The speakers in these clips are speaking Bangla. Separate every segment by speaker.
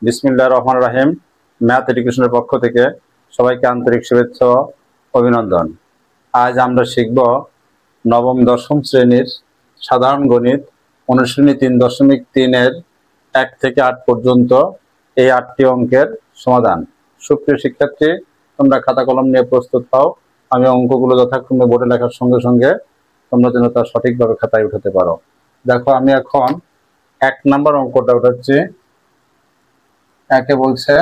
Speaker 1: বিসমিল্লাহির রহমানির রহিম। ম্যাথ এডুকেশনের পক্ষ থেকে সবাইকে আন্তরিক শুভেচ্ছা ও অভিনন্দন। আজ আমরা শিখব নবম দশম শ্রেণীর সাধারণ গণিত অনুশীলনী 3.3 এর 1 থেকে 8 পর্যন্ত এই 8টি অঙ্কের সমাধান। সুপ্রিয় শিক্ষার্থী, তোমরা খাতা কলম নিয়ে প্রস্তুত হও। আমি অঙ্কগুলো যথাক্রমে বোর্ডে লেখার সঙ্গে সঙ্গে তোমরা যেন তা সঠিকভাবে খাতায় উঠাতে পারো। দেখো, আমি এখন 1 নম্বর অঙ্কটা উঠাচ্ছি। একে বলছে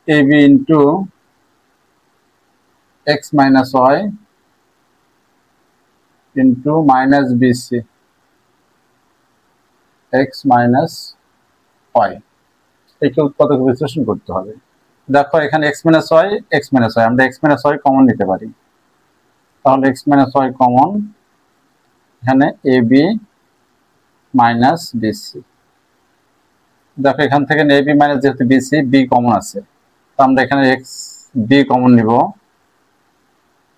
Speaker 1: ab into x minus y into minus b c x minus y, একে উৎপাদক বিশ্লেষণ করতে হবে। দেখো, এখানে এক্স মাইনাস ওয়াই আমরা এক্স মাইনাস ওয়াই কমন নিতে পারি। তাহলে এক্স মাইনাস ওয়াই কমন, এখানে এ বি মাইনাস বিসি। দেখো, এখান থেকে এ বি মাইনাস যেহেতু বিসি, বি কমন আছে, তো আমরা এখানে এক্স বি কমন নিব।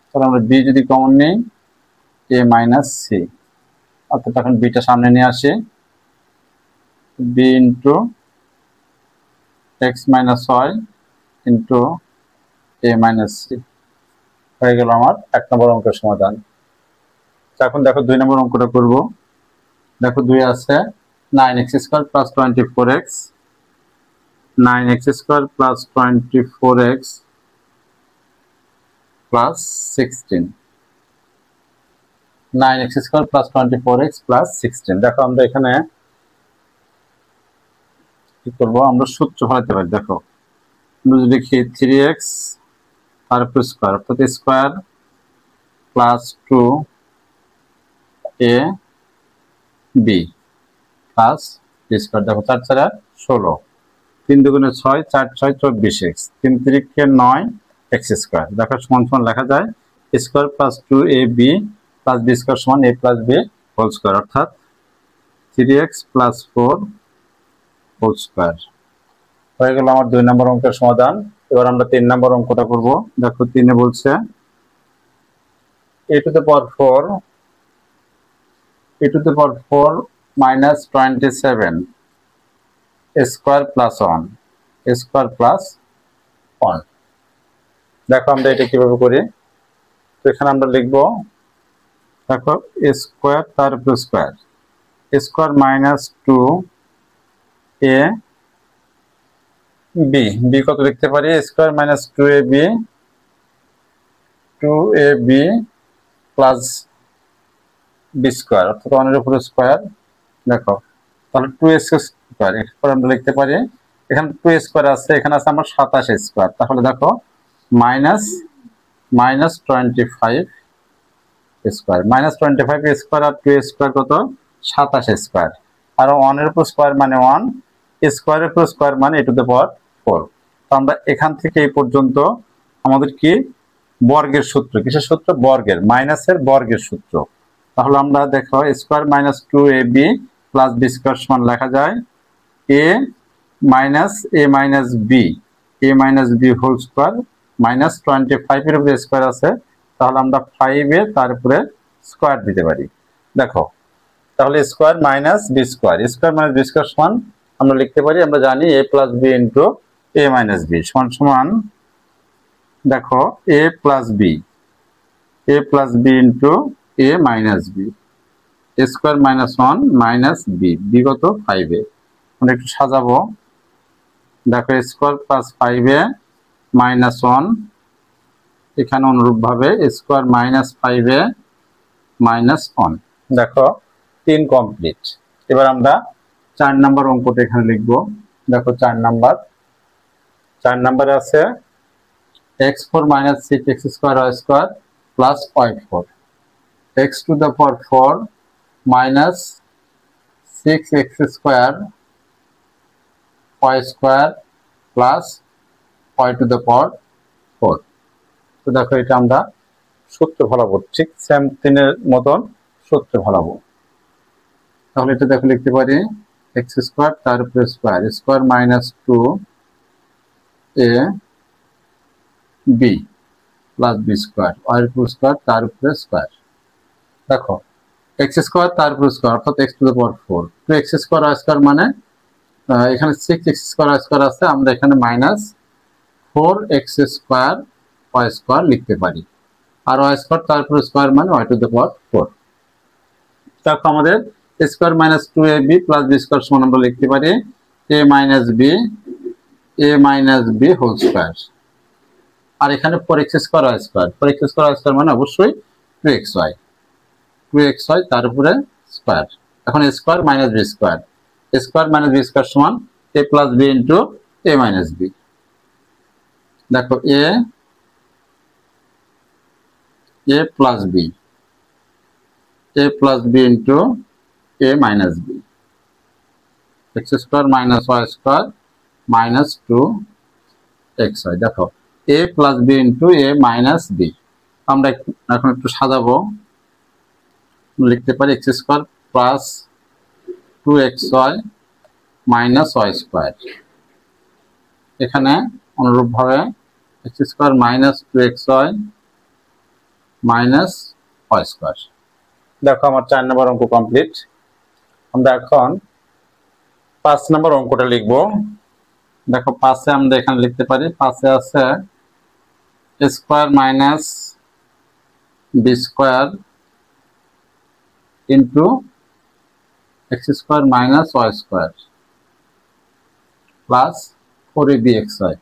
Speaker 1: তাহলে আমরা বি যদি কমন নিই, এ মাইনাস সি, অর্থাৎ এখন বিটা সামনে নিয়ে আসি, b into x minus y into a minus c হয়ে গেল আমার 1 নম্বর অঙ্কের সমাধান। এখন দেখো 2 নম্বর অঙ্কটা করব। দেখো, 2 আছে 9x square plus 24x, 9x square plus 24x plus 16, 9x square plus 24x plus 16। দেখো, আমরা এখানে কি করব, আমরা সূত্র ফলাতে পারি। দেখো, আমরা যদি লিখি 3x তার উপর স্কয়ার, অর্থাৎ square plus 2a b plus b square. দেখো, 4 4 16, 3 দুগুণে 6, 4 6 24x, 3 3 9 x স্কয়ার। দেখো, সমান সমান লেখা যায় square plus 2ab plus b square সমান a plus b whole square, অর্থাৎ 3x প্লাস 4 হোল স্কয়ার হয়ে গেল আমার 2 নম্বর অঙ্কের সমাধান। এবার আমরা 3 নম্বর অঙ্কটা করব। দেখো, 3 এ বলছে a to the power 4 minus 27 square plus 1 square plus 1। দেখো, আমরা এটা কিভাবে করি। তো এখানে আমরা লিখব, দেখো, স্কয়ার তার উপর square, square minus 2a b, b কত লিখতে পারি, square minus 2ab plus b square, অর্থাৎ 1 এর উপর স্কয়ার। দেখো, তাহলে 2x স্কয়ার, এরপর আমরা লিখতে পারি, এখানে 2 স্কয়ার আছে, এখানে আছে আমার 27 স্কয়ার। তাহলে দেখো, মাইনাস 25 স্কয়ার, মাইনাস 25 স্কয়ার আর 2 স্কয়ার কত, 27 স্কয়ার, আর 1 এর উপর স্কয়ার মানে 1, স্কয়ারের উপর স্কয়ার মানে a টু দ্য পাওয়ার 4। তো আমরা এখান থেকে এই পর্যন্ত আমাদের কি বর্গের সূত্র, কিসের সূত্র, বর্গের, মাইনাসের বর্গের সূত্র। তাহলে আমরা দেখো, square minus 2ab plus b square সমান লেখা যায় a minus b whole square minus 25 এর উপরে স্কয়ার আছে, তাহলে আমরা 5 এ তার উপরে স্কয়ার দিতে পারি। দেখো, তাহলে স্কয়ার মাইনাস বি স্কয়ার সমান আমরা লিখতে পারি, আমরা জানি a plus b into a minus b সমান, দেখো, a plus b into a minus b, square minus 1 minus b, বিগত 5 এ। আমরা একটু সাজাবো। দেখো, স্কয়ার প্লাস 5 এ মাইনাস 1, এখানে অনুরূপ ভাবে স্কয়ার মাইনাস 5 এ মাইনাস 1। দেখো, 3 কমপ্লিট। এবার আমরা 4 নাম্বার অঙ্কটা এখানে লিখব। দেখো, 4 নাম্বারে আছে x4 minus 6x square y square plus y4, x to the power 4 minus 6x square y square plus y to the power 4। তো দেখো, এটা আমরা সূত্র ফলাবো, ঠিক সেম 3 এর মতন সূত্র ফলাবো। তাহলে এটা দেখো, লিখতে পারি x স্কয়ার তার উপর square, square minus 2a b plus b square, y এর উপর স্কয়ার তার উপরে স্কয়ার। দেখো, x স্কয়ার তার উপর স্কয়ার, অর্থাৎ x to the power 4, 2x square y square মানে এখানে 6x² আছে, আমরা এখানে -4x² y² লিখতে পারি। আর y² তারপর স্কয়ার মানে y⁴। দেখো আমাদের square minus 2ab plus b square সমান আমরা লিখতে পারি a minus b whole square. আর এখানে 4x² y² 4x² y² মানে অবশ্যই 2xy তার উপরে স্কয়ার। এখন a square minus b square, a square minus b square সমান a plus b into a minus b। দেখো a plus b into a minus b, x² minus y² minus 2xy। দেখো a plus b into a minus b। আমরা এখন একটু সাজাবো, লিখতে পারি x² plus 2xy minus y²। এখানে অনুরূপভাবে x² minus 2xy minus y²। দেখো আমার 4 নম্বর অঙ্ক কমপ্লিট। আমরা এখন 5 নম্বর অঙ্কটা লিখব। দেখো 5-এ আমরা এখানে লিখতে পারি, 5-এ আছে square minus b² into x² minus y² plus 4abxy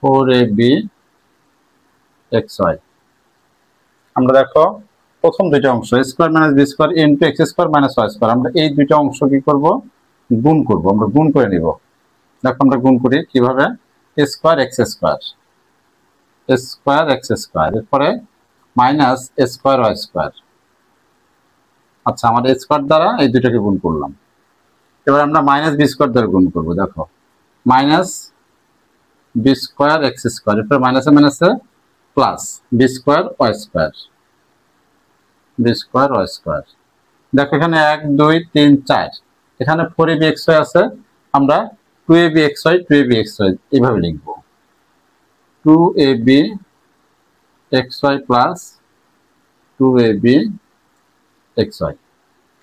Speaker 1: 4abxy। আমরা দেখো প্রথম দুইটা অংশ square minus b² into x² minus y², আমরা এই দুইটা অংশ কি করব, গুণ করব। আমরা গুণ করে নিব। দেখো আমরা গুণ করি কিভাবে, স্কয়ার x², এরপরে মাইনাস স্কয়ার y²। আচ্ছা, আমাদের স্কয়ার দ্বারা এই দুইটাকে গুণ করলাম। এবার আমরা মাইনাস b² দ্বারা গুণ করব। দেখো মাইনাস b² x², এরপরে মাইনাসে মাইনাসে প্লাস b² y²। দেখো এখানে 1 2 3 4, এখানে 4abxy আছে, আমরা 2abxy এইভাবে লিখব, 2abxy প্লাস 2abxy।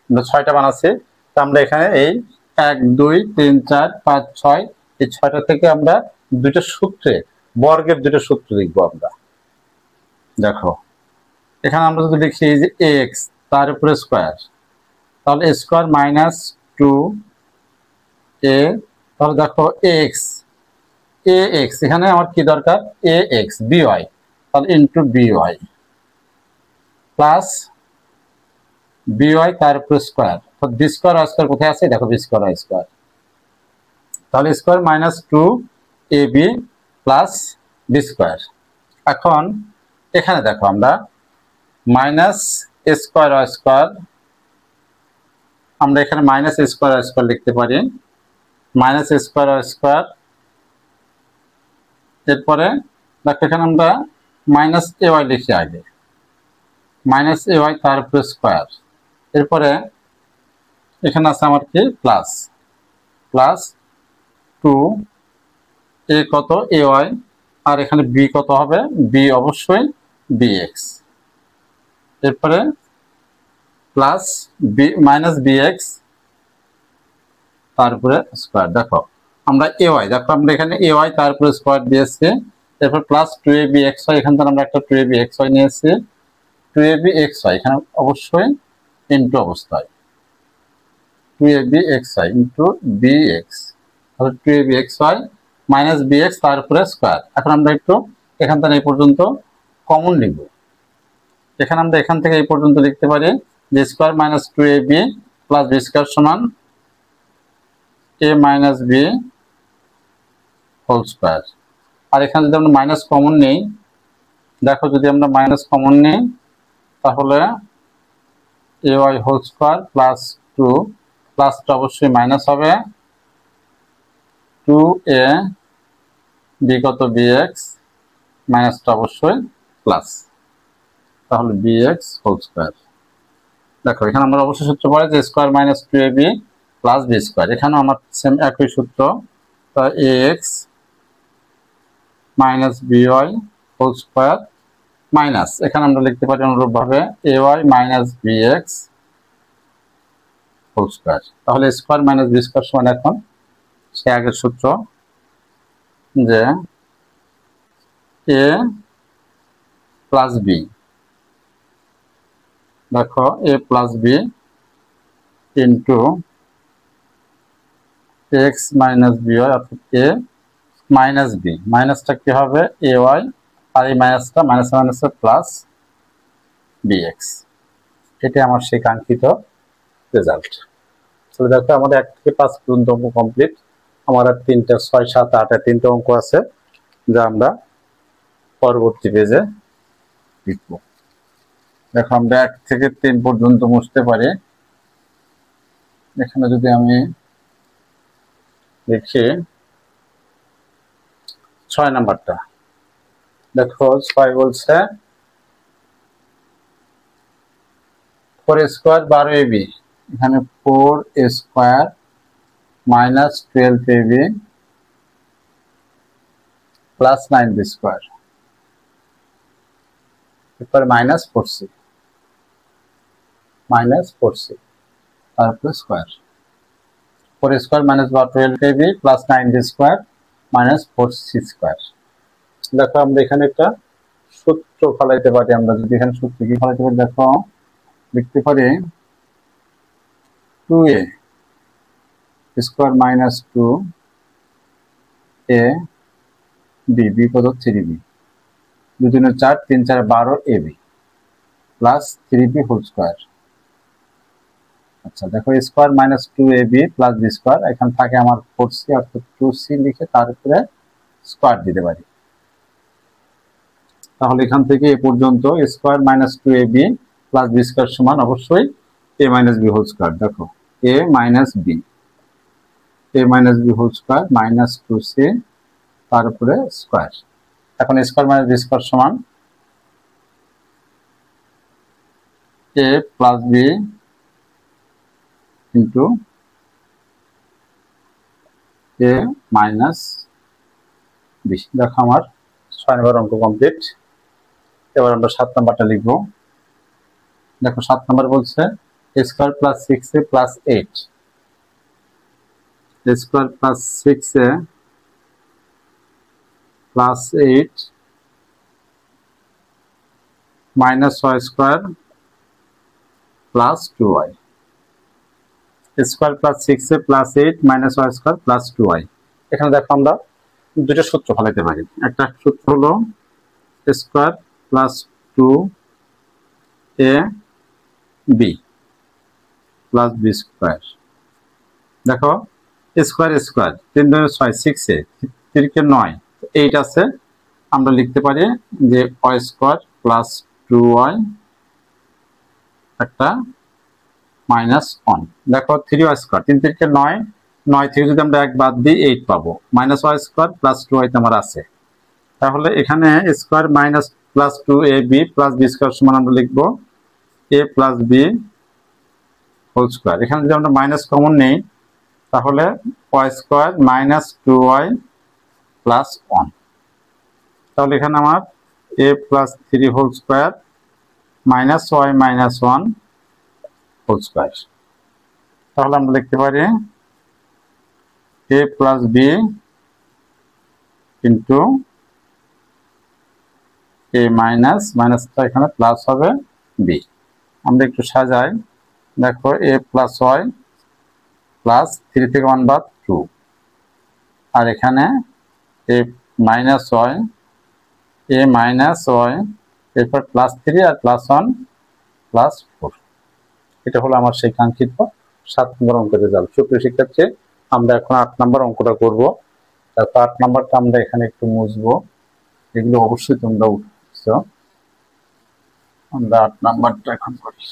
Speaker 1: আমরা 6টা বানাচ্ছি, তো আমরা এখানে এই 1 2 3 4 5 6 এই 6টা থেকে আমরা দুইটা সূত্রে বর্গের দুইটা সূত্র লিখব। আমরা দেখো এখানে আমরা যদি লিখি যে ax তার উপরে স্কয়ার, তাহলে a স্কয়ার মাইনাস 2a, তাহলে দেখো ax এখানে আমার কি দরকার, ax by, তাহলে ইন্টু by প্লাস by তার উপরে স্কয়ার, তো b² y² কোথায় আছে, দেখো b² y², তাহলে square minus 2ab plus b²। এখন এখানে দেখো আমরা মাইনাস স্কয়ার y², আমরা এখানে মাইনাস স্কয়ার y² লিখতে পারি, মাইনাস স্কয়ার y²। এরপরে দেখো এখানে আমরা মাইনাস ay লিখি আগে, মাইনাস ay তার উপরে স্কয়ার। এরপরে এখানে আছে আমার কি প্লাস 2a কত ay, আর এখানে b কত হবে, b অবশ্যই bx। এরপরে প্লাস b মাইনাস bx তারপরে স্কয়ার। দেখো আমরা ay, দেখো আমরা এখানে ay তারপরে স্কয়ার দিয়েছি, এরপর প্লাস 2abxy, এখান থেকে আমরা একটা 2abxy নিয়েছি, 2abxy এখানে অবশ্যই ইনটু অবস্থায় 2abxy ইনটু bx, তাহলে 2abxy মাইনাস bx তারপরে স্কয়ার। এখন আমরা একটু এখান থেকে এই পর্যন্ত কমন নিব, এখানে আমরা এখান থেকে এই পর্যন্ত লিখতে পারি যে square minus 2ab plus b² সমান a minus b whole square. আর এখানে যদি আমরা মাইনাস কমন নেই, দেখো যদি আমরা মাইনাস কমন নেই তাহলে ay হোল স্কয়ার প্লাস 2, প্লাসটা অবশ্যই মাইনাস হবে, 2a b কত bx, মাইনাসটা অবশ্যই প্লাস, তাহলে bx হোল স্কয়ার। দেখো এখানে আমরা অবশ্যই সূত্র পড়ে যে square minus 2ab plus b², এখানেও আমার সেম একই সূত্র, তা ax minus by whole square minus, এখানে আমরা লিখতে পারি অনুরূপভাবে ay minus bx whole square. তাহলে স্কয়ার মাইনাস b² সমান এখন সে আগের সূত্র যে এ প্লাস বি, দেখো a plus b into x minus b y, অর্থাৎ এ মাইনাস বি, মাইনাসটা কি হবে এ ওয়াই, আর এই মাইনাসটা মাইনাস মাইনাসে প্লাস বি এক্স। এটাই আমার সেই কাঙ্ক্ষিত রেজাল্ট। তাহলে দেখো আমাদের 1 থেকে 5 পর্যন্ত অঙ্ক কমপ্লিট। আমার আর 3টা 6, 7, 8 এর 3টা অঙ্ক আছে যা আমরা পরবর্তী পেজে লিখব। দেখো আমরা 1 থেকে 3 পর্যন্ত মুছতে পারি। এখানে যদি আমি লিখি 6 নাম্বারটা, দেখো 6 বলছে 4 স্কোয়ার 12ab, এখানে 4 square minus 12ab plus 9b square, এরপর মাইনাস 4c, তারপরে square. 4 square minus 12ab plus 9b square minus 4c square. দেখো আমরা এখানে একটা সূত্র ফলাইতে পারি। আমরা যদি এখানে সূত্র কি ফলাইতে পারি, দেখো লিখতে পারি 2a square minus 2a B কত 3b, 2 3 4, 3 4 12ab plus 3b whole square. আচ্ছা দেখো square minus 2ab plus b square, এখানে থাকে আমার 4c, অর্থাৎ 2c লিখে তার উপরে স্কোয়ার দিতে পারি। তাহলে এখান থেকে এ পর্যন্ত square minus 2ab plus b square সমান অবশ্যই a minus b whole square. দেখো a minus b whole square minus 2c তার উপরে স্কোয়ার। এখন স্কোয়ার মাইনাস বি স্কোয়ার সমান a plus b into a minus b. দেখো আমার 6 নম্বর অঙ্ক কমপ্লিট। এবার আমরা 7 নাম্বারটা লিখবো। দেখো 7 নাম্বার বলছে square plus 6a plus 8, square plus 6a plus 8 minus y square plus 2y, square plus 6a plus 8 minus y square plus 2y। এখানে দেখো আমরা দুটো সূত্র ফলাইতে পারি। একটা সূত্র হলো square plus 2ab plus b square. দেখো স্কোয়ার স্কোয়ার 3 2 6, 6a 3 কে 9, 8 আছে, আমরা লিখতে পারি যে y স্কোয়ার প্লাস 2y একটা মাইনাস 1। দেখো 3y স্কোয়ার 3 3 কে 9, 9 থেকে যদি আমরা 1 বাদ দিই 8 পাবো, minus y square plus 2y তে আমার আছে। তাহলে এখানে square minus plus 2ab plus b square সমান আমরা লিখবো a plus b whole square. এখানে যদি আমরা মাইনাস কমন নেই তাহলে y square minus 2y plus 1। তাহলে এখানে আমার a plus 3 whole square minus y minus 1 whole square. তাহলে আমরা লিখতে পারি a plus b into a minus, মাইনাসটা এখানে প্লাস হবে বি। আমরা একটু সাজাই। দেখো a প্লাস y প্লাস 3 থেকে 1 বাদ 2, আর এখানে a মাইনাস y, এরপর প্লাস 3 আর প্লাস 1 প্লাস 4। এটা হলো আমার সেই কাঙ্ক্ষিত 7 নম্বর অঙ্কের রেজাল্ট। সুপ্রিয় শিক্ষার্থী, আমরা এখন 8 নম্বর অঙ্কটা করব। তারপর 8 নম্বরটা আমরা এখানে একটু মুছবো, এগুলো অবশ্যই তোমরা উঠছো। আমরা 8 নম্বরটা এখন করি।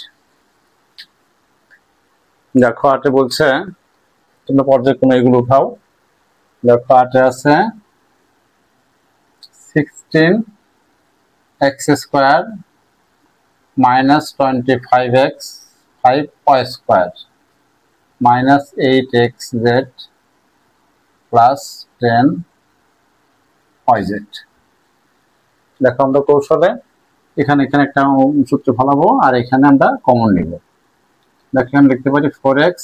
Speaker 1: দেখো 8-এ বলছে তোমরা পর্যায়ক্রমে এগুলো উঠাও। দেখো 8-এ আছে 16x square minus 25x 5y square minus 8xz plus 10yz। দেখো আমরা কৌশলে এখানে একটা সূত্র ফলাবো আর এখানে আমরা কমন নিব। দেখো আমি লিখতে পারি 4x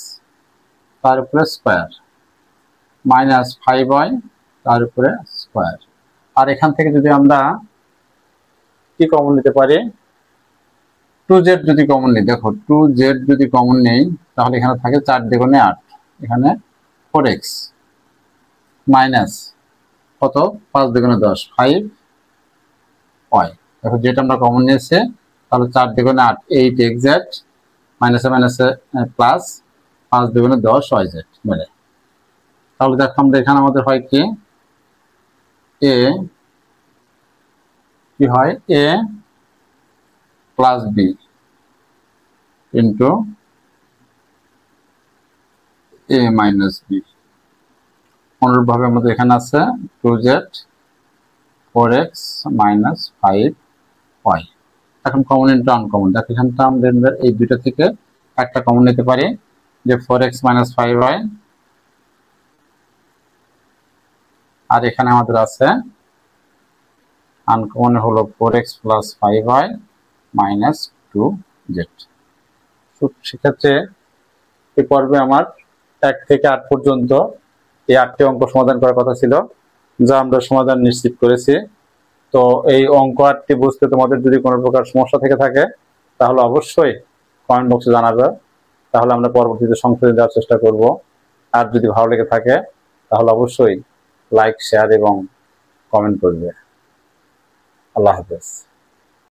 Speaker 1: তার উপরে স্কোয়ার মাইনাস 5y তার উপরে স্কোয়ার। আর এখান থেকে যদি আমরা কি কমন নিতে পারি, 2z যদি কমন নিই, দেখো 2z যদি কমন নেই তাহলে এখানে থাকে 4 দ্বিগুণে 8, এখানে 4x মাইনাস কত 5 দ্বিগুণে 10 5y। দেখো যেটা আমরা কমন নিয়েছে তাহলে 4 দ্বিগুণে 8 8xz মাইনাসে মাইনাসে প্লাস 5 দ্বিগুণে 10 yz মিলে। তাহলে দেখো আমরা এখানে আমাদের হয় কি হয় a plus b into a minus b. অনুরূপভাবে আমাদের এখানে আছে 2z 4x মাইনাস 5y। এখন কমন ইন্টু আনকমন, দেখো এখানটা আমরা এই দুটো থেকে একটা কমন নিতে পারি, যে 4x মাইনাস 5y, আর এখানে আমাদের আছে আনকমন হলো 4x plus 5y minus 2z। সেক্ষেত্রে এই পর্বে আমার 1 থেকে 8 পর্যন্ত এই 8টি অঙ্ক সমাধান করার কথা ছিল, যা আমরা সমাধান নিশ্চিত করেছি। তো এই অঙ্ক 8টি বুঝতে তোমাদের যদি কোনো প্রকার সমস্যা থেকে থাকে তাহলে অবশ্যই কমেন্ট বক্সে জানাবে, তাহলে আমরা পরবর্তীতে সংশোধন দেওয়ার চেষ্টা করব। আর যদি ভালো লেগে থাকে তাহলে অবশ্যই লাইক, শেয়ার এবং কমেন্ট করবে। আল্লাহ হাফেজ।